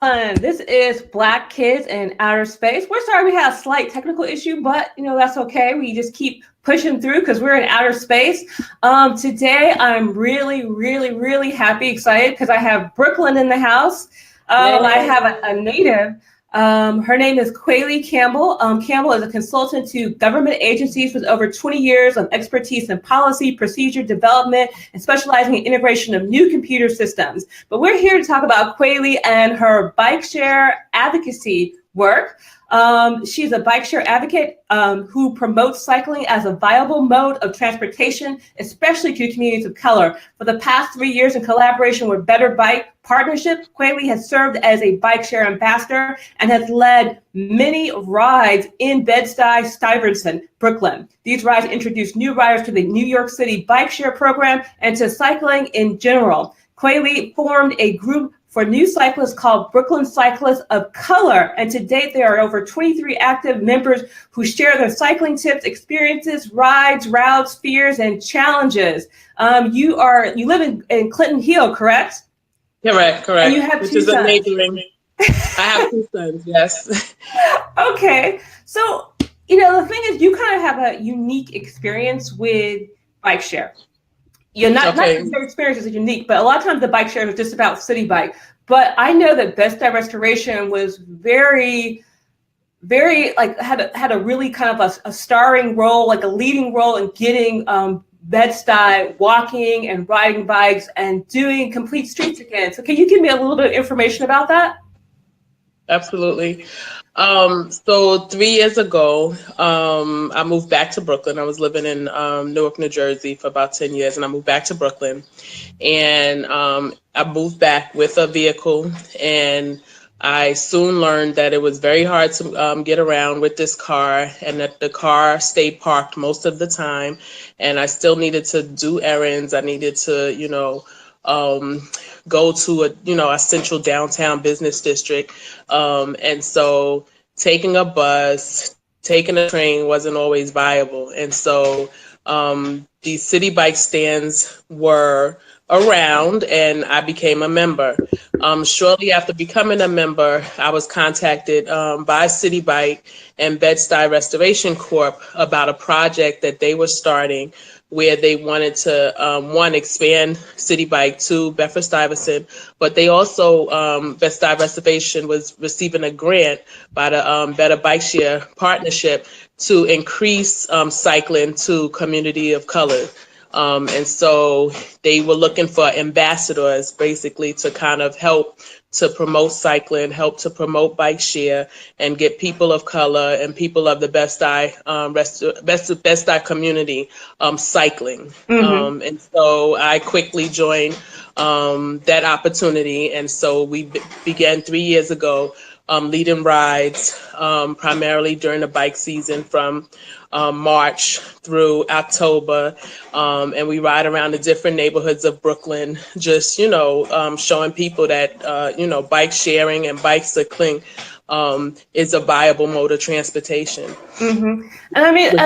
This is Black Kids in Outer Space. We're sorry we had a slight technical issue, but that's okay. We just keep pushing through because we're in outer space. Today, I'm really, really, really happy, excited because I have Brooklyn in the house. I have a native. Her name is Kweli Campbell. Campbell is a consultant to government agencies with over 20 years of expertise in policy, procedure development, and specializing in integration of new computer systems. But we're here to talk about Kweli and her Bikeshare advocacy work. She's a Bikeshare Advocate who promotes cycling as a viable mode of transportation, especially to communities of color. For the past 3 years, in collaboration with Better Bike Partnership, Kweli has served as a Bikeshare ambassador and has led many rides in Bedford Stuyvesant, Brooklyn. These rides introduce new riders to the New York City Bikeshare program and to cycling in general. Kweli formed a group for new cyclists called Brooklyn Cyclists of Color. And to date, there are over 23 active members who share their cycling tips, experiences, rides, routes, fears, and challenges. You live in Clinton Hill, correct? Correct. And you have two sons. Neighboring. I have 2 sons, yes. Okay. So, the thing is, you kind of have a unique experience with Bikeshare. Not your experience is unique, but a lot of times the bike share is just about city bike. But I know that Bed-Stuy Restoration was very, very had a really kind of a starring role, like a leading role in getting Bed-Stuy walking and riding bikes and doing complete streets again. So can you give me a little bit of information about that? Absolutely. So 3 years ago, I moved back to Brooklyn. I was living in Newark, New Jersey for about 10 years, and I moved back to Brooklyn. And I moved back with a vehicle, and I soon learned that it was very hard to get around with this car, and that the car stayed parked most of the time. And I still needed to do errands. I needed to, go to a central downtown business district. And so taking a bus, taking a train wasn't always viable. And so these city bike stands were around, and I became a member. Shortly after becoming a member, I was contacted by Citi Bike and Bed-Stuy Restoration Corp about a project that they were starting where they wanted to, expand Citi Bike to Bedford Stuyvesant, but they also, Bed-Stuy Restoration was receiving a grant by the Better Bikeshare Partnership to increase cycling to community of color. And so they were looking for ambassadors, basically, to kind of help to promote cycling, help to promote bike share, and get people of color and people of the Bed-Stuy Bed-Stuy community cycling. Mm-hmm. And so I quickly joined that opportunity. And so we began 3 years ago leading rides, primarily during the bike season from March through October. And we ride around the different neighborhoods of Brooklyn, just, showing people that, bike sharing and bike cycling is a viable mode of transportation. Mm-hmm. And I mean,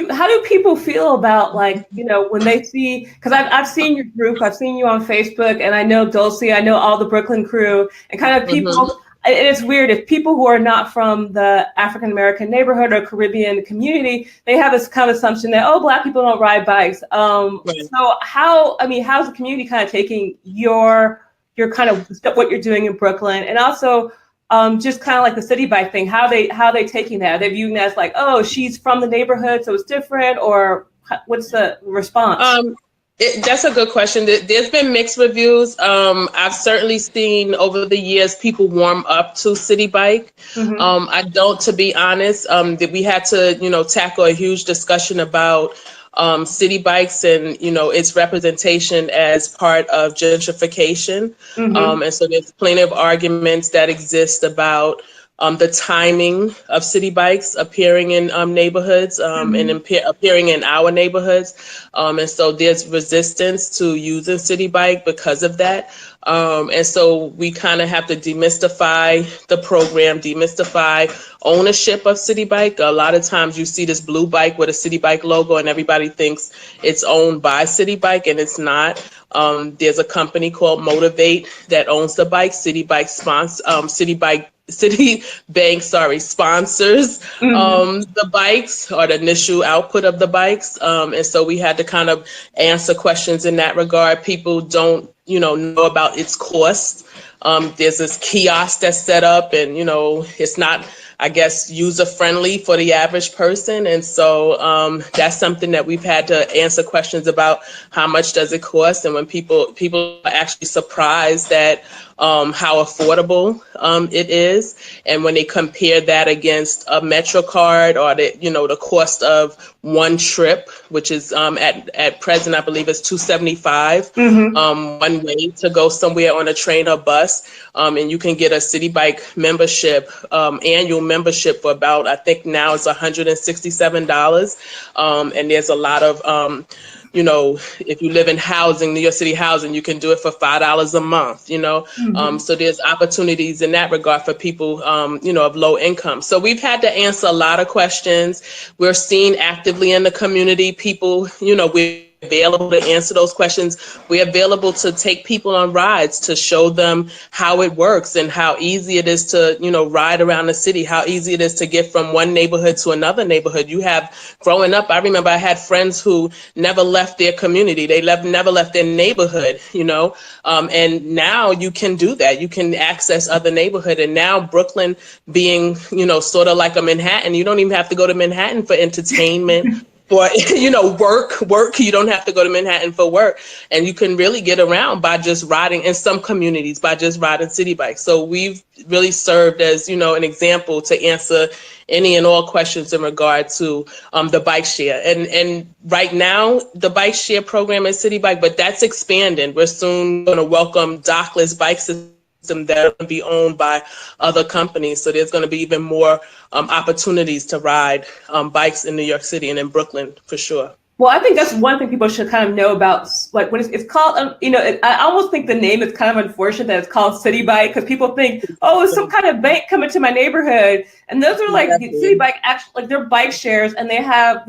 how do people feel about when they see, because I've seen your group, I've seen you on Facebook, and I know Dulcie, I know all the Brooklyn crew, and kind of people, mm-hmm. And it's weird if people who are not from the African-American neighborhood or Caribbean community, they have this kind of assumption that, Black people don't ride bikes. Right. So how's the community kind of taking your kind of what you're doing in Brooklyn, and also just kind of like the city bike thing, how they taking that? Are they viewing that as she's from the neighborhood, so it's different, or what's the response? That's a good question. There's been mixed reviews. I've certainly seen over the years people warm up to Citi Bike. Mm-hmm. I don't, to be honest, that we had to, tackle a huge discussion about city bikes and, its representation as part of gentrification. Mm-hmm. And so there's plenty of arguments that exist about the timing of city bikes appearing in neighborhoods mm-hmm. and appearing in our neighborhoods. And so there's resistance to using Citi Bike because of that. And so we kind of have to demystify the program, demystify ownership of Citi Bike. A lot of times you see this blue bike with a Citi Bike logo and everybody thinks it's owned by Citi Bike, and it's not. There's a company called Motivate that owns the bike. Citibank, sponsors the bikes, or the initial output of the bikes. And so we had to kind of answer questions in that regard. People don't, know about its cost. There's this kiosk that's set up, and, it's not, I guess, user friendly for the average person. And so that's something that we've had to answer questions about. How much does it cost? And when people are actually surprised at how affordable it is. And when they compare that against a MetroCard, or the cost of one trip, which is at present, I believe it's $275 one way to go somewhere on a train or bus. And you can get a Citi Bike membership, annual membership, for about, I think now it's $167. And there's a lot of if you live in housing, New York City housing, you can do it for $5 a month, So there's opportunities in that regard for people, of low income. So we've had to answer a lot of questions. We're seen actively in the community. People, we're available to answer those questions. We're available to take people on rides to show them how it works and how easy it is to, ride around the city, how easy it is to get from one neighborhood to another neighborhood. Growing up, I remember I had friends who never left their community. They never left their neighborhood, and now you can do that. You can access other neighborhood. And now Brooklyn being, sort of like a Manhattan, you don't even have to go to Manhattan for entertainment. For work, you don't have to go to Manhattan for work, and you can really get around by just riding, in some communities, by just riding Citi Bike. So we've really served as an example to answer any and all questions in regard to the bike share. And right now the bike share program is Citi Bike, but that's expanding. We're soon going to welcome dockless bike systems that will be owned by other companies. So there's going to be even more opportunities to ride bikes in New York City and in Brooklyn for sure. Well, I think that's one thing people should kind of know about, like, when it's called, I almost think the name is kind of unfortunate that it's called Citi Bike, because people think, oh, it's some kind of bank coming to my neighborhood. And those are like Citi Bike, actually, like, they're bike shares, and they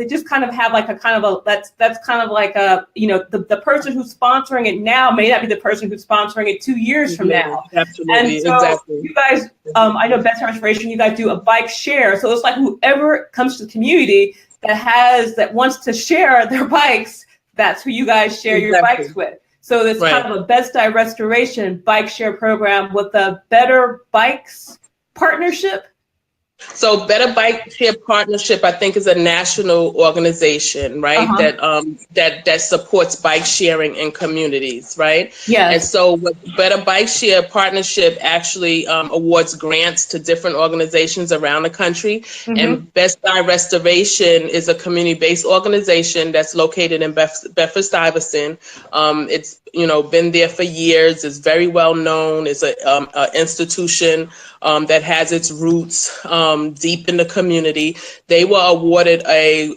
just kind of have like a kind of a, that's kind of like a, the person who's sponsoring it now may not be the person who's sponsoring it 2 years from now. Absolutely, and so exactly. You guys, I know Bedford Restoration, you guys do a bike share. So it's like whoever comes to the community that wants to share their bikes, that's who you guys share your bikes with. So it's kind of a Bed-Stuy Restoration bike share program with a Better Bikes partnership. So Better Bike Share Partnership, I think, is a national organization, right? That supports bike sharing in communities, right? Yes. And so what Better Bike Share Partnership actually awards grants to different organizations around the country. And Bed-Stuy Restoration is a community-based organization that's located in Bedford Stuyvesant. It's been there for years. It's very well known. It's an institution that has its roots deep in the community. They were awarded a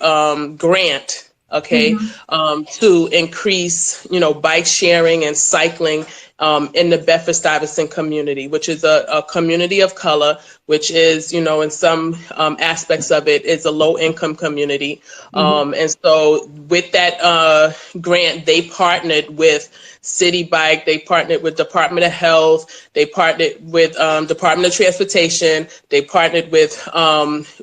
grant, to increase, bike sharing and cycling in the Bedford Stuyvesant community, which is a community of color, which is, in some aspects of it, is a low income community. And so with that grant, they partnered with Citi Bike, they partnered with Department of Health, they partnered with Department of Transportation, they partnered with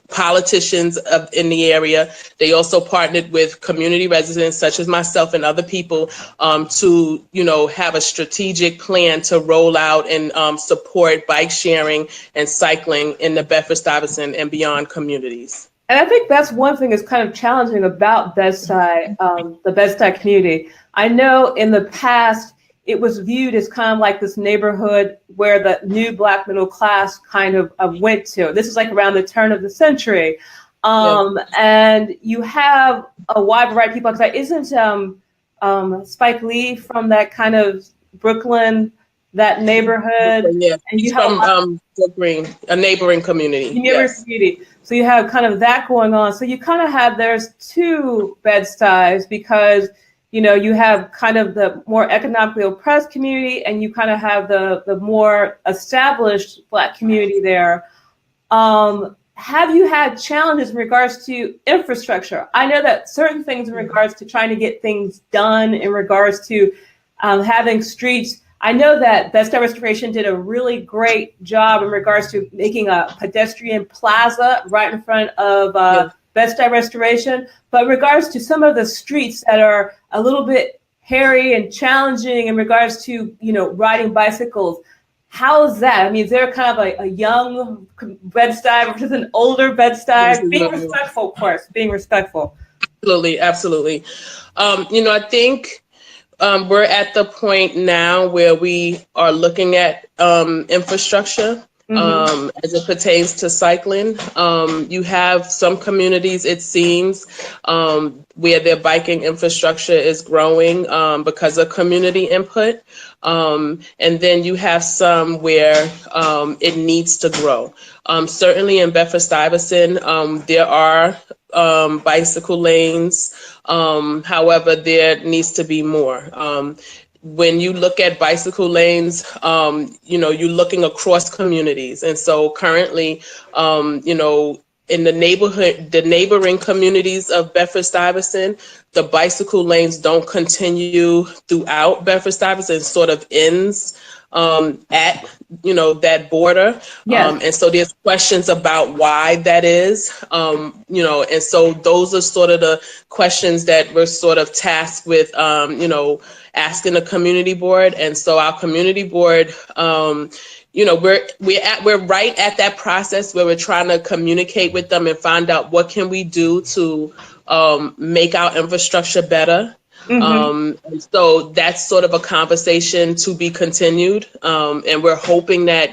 politicians in the area. They also partnered with community residents such as myself and other people to, have a strategic plan to roll out and support bike sharing and cycling in the Bedford Stuyvesant and beyond communities. And I think that's one thing that's kind of challenging about Bed-Stuy, the Bed-Stuy community. I know in the past, it was viewed as kind of like this neighborhood where the new Black middle class kind of went to. This is like around the turn of the century. And you have a wide variety of people. Because isn't Spike Lee from that kind of Brooklyn, that neighborhood? Yeah, and he's from Brooklyn, a neighboring community. Community. So you have kind of that going on. So you kind of have, there's two Bed-Stuys, because you have kind of the more economically oppressed community, and you kind of have the more established Black community there. Have you had challenges in regards to infrastructure? I know that certain things in regards to trying to get things done, in regards to having streets. I know that Bed-Stuy Restoration did a really great job in regards to making a pedestrian plaza right in front of Bed-Stuy Restoration. But in regards to some of the streets that are a little bit hairy and challenging in regards to, riding bicycles, how's that? I mean, is there kind of a young Bed-Stuy versus an older Bed-Stuy? Being respectful, of course, being respectful. Absolutely. I think we're at the point now where we are looking at infrastructure as it pertains to cycling. You have some communities, it seems, where their biking infrastructure is growing because of community input. And then you have some where it needs to grow. Certainly in Bedford Stuyvesant, there are bicycle lanes. However, there needs to be more. When you look at bicycle lanes, you're looking across communities. And so currently, in the neighboring communities of Bedford Stuyvesant, the bicycle lanes don't continue throughout Bedford Stuyvesant. It sort of ends at that border. Yes. And so there's questions about why that is, and so those are sort of the questions that we're sort of tasked with, asking the community board. And so our community board, we're right at that process where we're trying to communicate with them and find out what can we do to make our infrastructure better. And so that's sort of a conversation to be continued. And we're hoping that,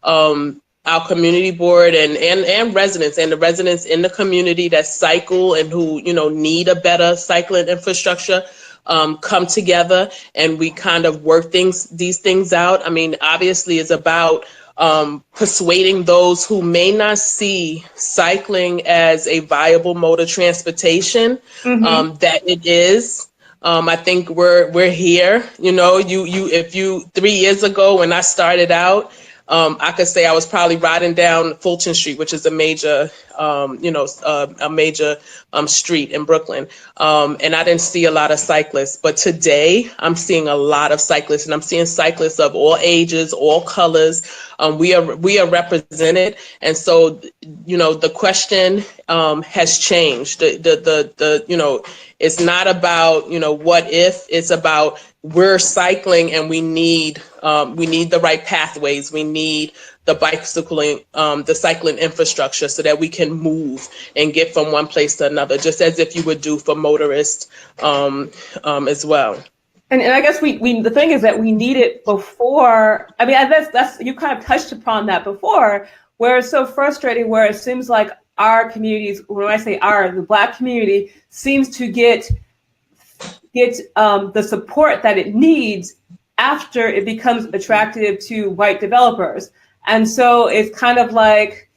our community board and residents and the residents in the community that cycle and who, need a better cycling infrastructure come together and we kind of work these things out. I mean, obviously it's about persuading those who may not see cycling as a viable mode of transportation, that it is. I think we're here. If you 3 years ago when I started out, I could say I was probably riding down Fulton Street, which is a major, street in Brooklyn. And I didn't see a lot of cyclists. But today I'm seeing a lot of cyclists, and I'm seeing cyclists of all ages, all colors. We are represented. And so, the question has changed. It's not about, what if, it's about we're cycling and we need the right pathways. We need the cycling infrastructure so that we can move and get from one place to another, just as if you would do for motorists as well. And I guess the thing is that we need it before. I mean, that's you kind of touched upon that before, where it's so frustrating, where it seems like our communities, when I say the Black community, seems to get the support that it needs after it becomes attractive to white developers. And so it's kind of like,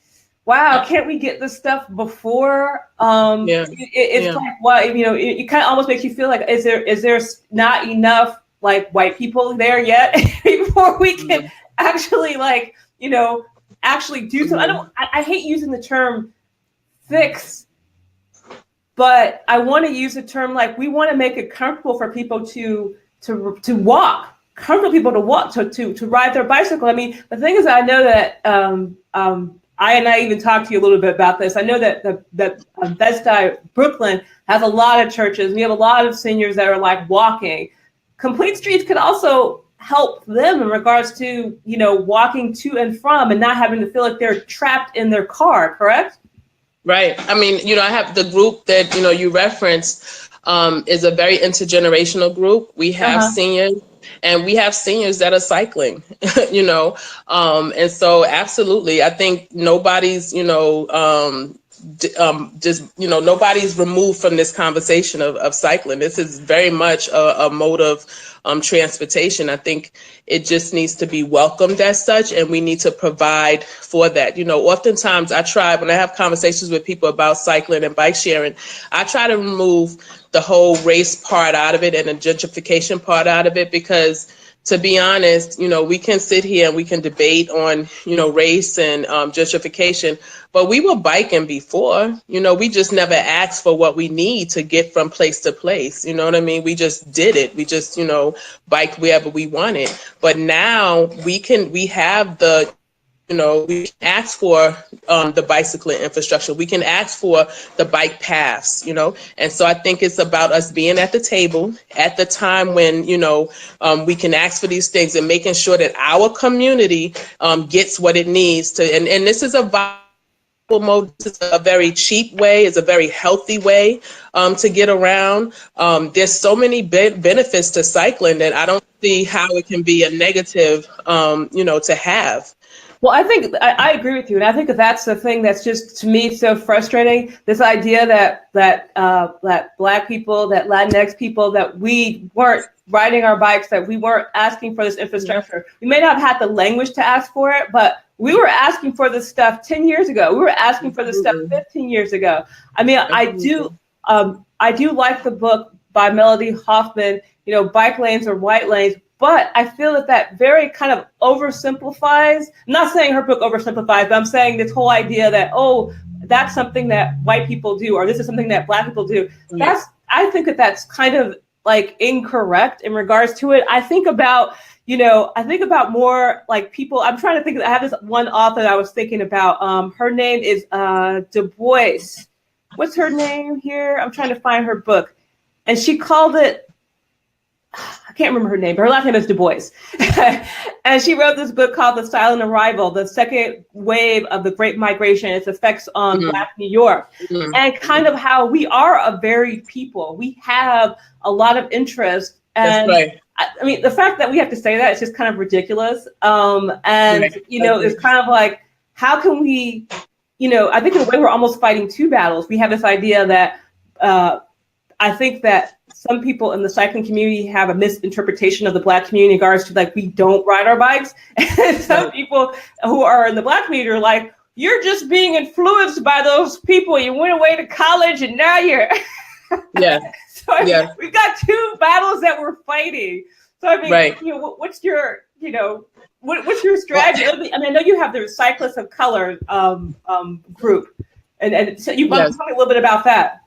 wow, can't we get this stuff before? It's like, well, it kind of almost makes you feel like, is there not enough like white people there yet before we can actually actually do something? I hate using the term fix, but I want to use the term like we want to make it comfortable for people to walk, comfortable people to walk, to ride their bicycle. I mean, the thing is, I know that I even talked to you a little bit about this. I know that Bed-Stuy Brooklyn has a lot of churches. We have a lot of seniors that are like walking. Complete Streets could also help them in regards to walking to and from and not having to feel like they're trapped in their car. Correct? Right. I mean, I have the group that, you referenced is a very intergenerational group. We have seniors, and we have seniors that are cycling, and so absolutely, I think nobody's, just, nobody's removed from this conversation of cycling. This is very much a mode of transportation. I think it just needs to be welcomed as such, and we need to provide for that. Oftentimes when I have conversations with people about cycling and bike sharing, I try to remove the whole race part out of it and the gentrification part out of it, because to be honest, we can sit here and we can debate on, race and gentrification, but we were biking before. We just never asked for what we need to get from place to place. You know what I mean? We just did it. We just, biked wherever we wanted. But now we have the, we can ask for the bicycling infrastructure. We can ask for the bike paths, and so I think it's about us being at the table at the time when, we can ask for these things, and making sure that our community gets what it needs to. And this is a viable mode. This is a very cheap way. It's a very healthy way to get around. There's so many benefits to cycling that I don't see how it can be a negative, to have. Well, I think I agree with you, and I think that's the thing that's just, to me, so frustrating. This idea that Black people, that Latinx people, that we weren't riding our bikes, that we weren't asking for this infrastructure. We may not have had the language to ask for it, but we were asking for this stuff 10 years ago. We were asking for this stuff 15 years ago. I mean, I do like the book by Melody Hoffman, Bike Lanes or White Lanes. But I feel that very kind of oversimplifies. I'm not saying her book oversimplifies, but I'm saying this whole idea that, that's something that white people do, or this is something that Black people do. I think that's kind of like incorrect in regards to it. I think about more like people. I'm trying to think. I have this one author that I was thinking about. Her name is Du Bois. What's her name here? I'm trying to find her book, and she called it. I can't remember her name, but her last name is Du Bois. And she wrote this book called The Silent Arrival, the second wave of the Great Migration, its effects on Black New York, and kind of how we are a varied people. We have a lot of interest. And that's right. I mean, the fact that we have to say that is just kind of ridiculous. It's kind of like, how can we, I think in a way we're almost fighting two battles. We have this idea that I think that some people in the cycling community have a misinterpretation of the Black community in regards to, like, we don't ride our bikes. And some people who are in the Black community are like, you're just being influenced by those people. You went away to college and now you're. Yeah. So we've got two battles that we're fighting. So I mean, what's your, what's your strategy? I mean, I know you have the Cyclists of Color group, and so you want to tell me a little bit about that.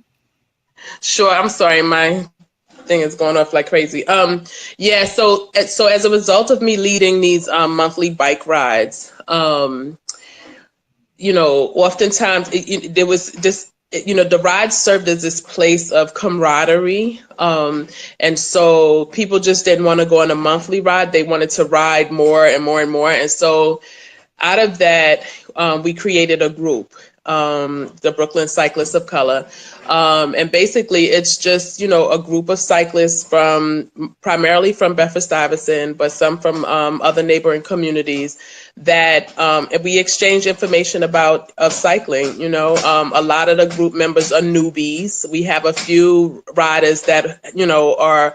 Sure. I'm sorry, my thing is going off like crazy. So as a result of me leading these monthly bike rides, oftentimes there was this, the rides served as this place of camaraderie. And so people just didn't want to go on a monthly ride. They wanted to ride more and more and more. And so out of that, we created a group, the Brooklyn Cyclists of Color. And basically it's just, a group of cyclists primarily from Bedford Stuyvesant, but some from other neighboring communities that we exchange information about cycling. A lot of the group members are newbies. We have a few riders that, are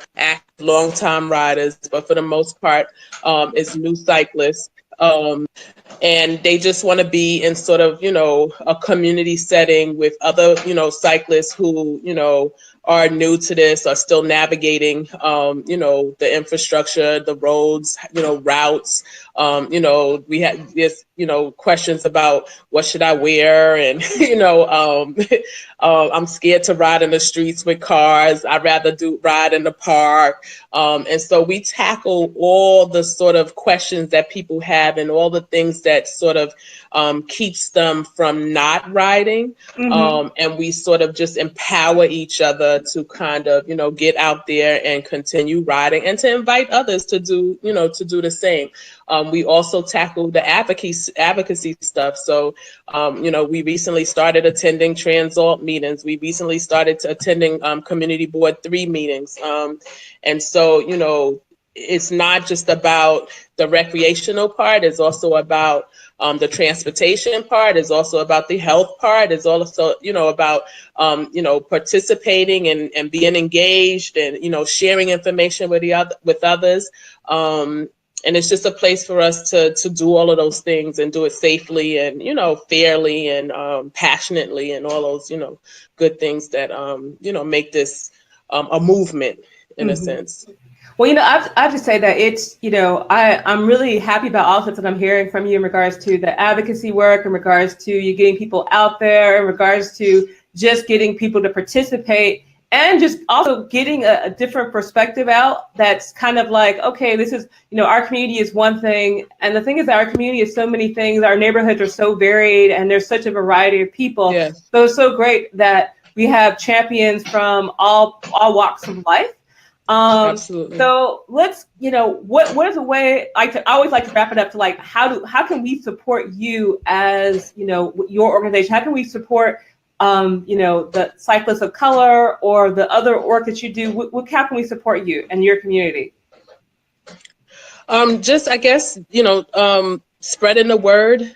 long-time riders, but for the most part, it's new cyclists. And they just want to be in sort of, a community setting with other, cyclists who, are new to this, are still navigating, the infrastructure, the roads, routes. We had this, questions about what should I wear? And, I'm scared to ride in the streets with cars. I'd rather ride in the park. And so we tackle all the sort of questions that people have and all the things that sort of keeps them from not riding. And we sort of just empower each other to kind of, get out there and continue riding, and to invite others to do the same. We also tackle the advocacy stuff. So, we recently started attending Transalt meetings. We recently started attending Community Board 3 meetings. And so, it's not just about the recreational part. It's also about the transportation part. It's also about the health part. It's also, about, participating and being engaged and, sharing information with with others. And it's just a place for us to do all of those things and do it safely and, fairly and passionately and all those, good things that, make this a movement in a sense. Well, I have to say that it's, I'm really happy about all the things that I'm hearing from you in regards to the advocacy work, in regards to you getting people out there, in regards to just getting people to participate, and just also getting a different perspective out that's kind of like, okay, this is, our community is one thing. And the thing is that our community is so many things. Our neighborhoods are so varied and there's such a variety of people. Yes. So it's so great that we have champions from all walks of life. Absolutely. So let's, what is a way, I always like to wrap it up to like, how can we support you as, your organization? How can we support, the Cyclists of Color or the other work that you do? How can we support you and your community? Just, I guess, spreading the word,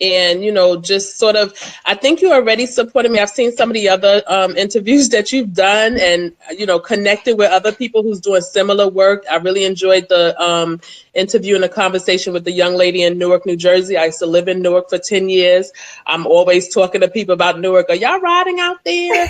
and, just sort of, I think you already supported me. I've seen some of the other interviews that you've done and, connected with other people who's doing similar work. I really enjoyed the interview and the conversation with the young lady in Newark, New Jersey. I used to live in Newark for 10 years. I'm always talking to people about Newark. Are y'all riding out there?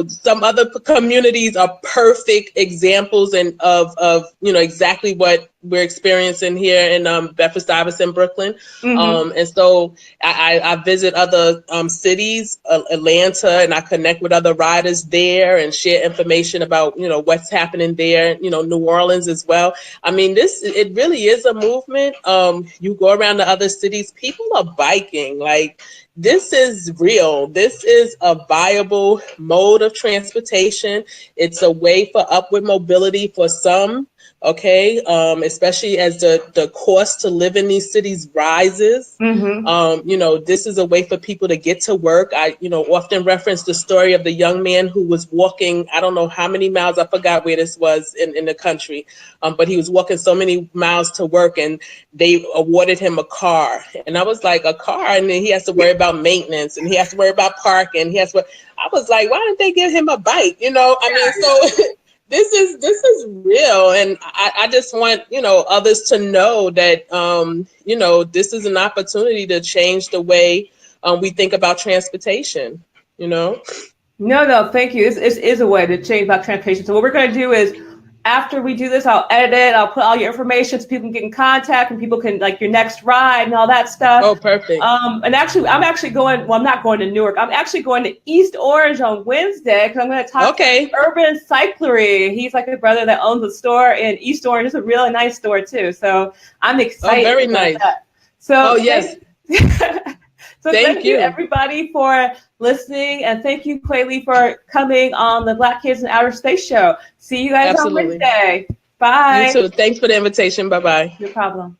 Some other communities are perfect examples and of exactly what we're experiencing here in Bedford Stuyvesant, Brooklyn. And so I visit other cities, Atlanta, and I connect with other riders there and share information about, what's happening there, New Orleans as well. I mean, it really is a movement. You go around to other cities, people are biking. Like, this is real. This is a viable mode of transportation. It's a way for upward mobility for some. Okay, especially as the cost to live in these cities rises. This is a way for people to get to work. I, often reference the story of the young man who was walking, I don't know how many miles, I forgot where this was in the country, but he was walking so many miles to work and they awarded him a car. And I was like, a car? And then he has to worry about maintenance and he has to worry about parking. I was like, why didn't they give him a bike? So this is real. And I just want, others to know that, this is an opportunity to change the way we think about transportation, No, thank you. This is a way to change about transportation. So what we're going to do is, after we do this, I'll edit it. I'll put all your information so people can get in contact and people can, like, your next ride and all that stuff. Oh, perfect. And actually, I'm actually going, well, I'm not going to Newark. I'm actually going to East Orange on Wednesday because I'm going to talk to Urban Cyclery. He's like a brother that owns a store in East Orange. It's a really nice store, too. So I'm excited. Oh, very nice. That. So, yes. So thank you, everybody, for listening. And thank you, Kweili, for coming on the Black Kids in Outer Space show. See you guys on Wednesday. Bye. You too. Thanks for the invitation. Bye-bye. No problem.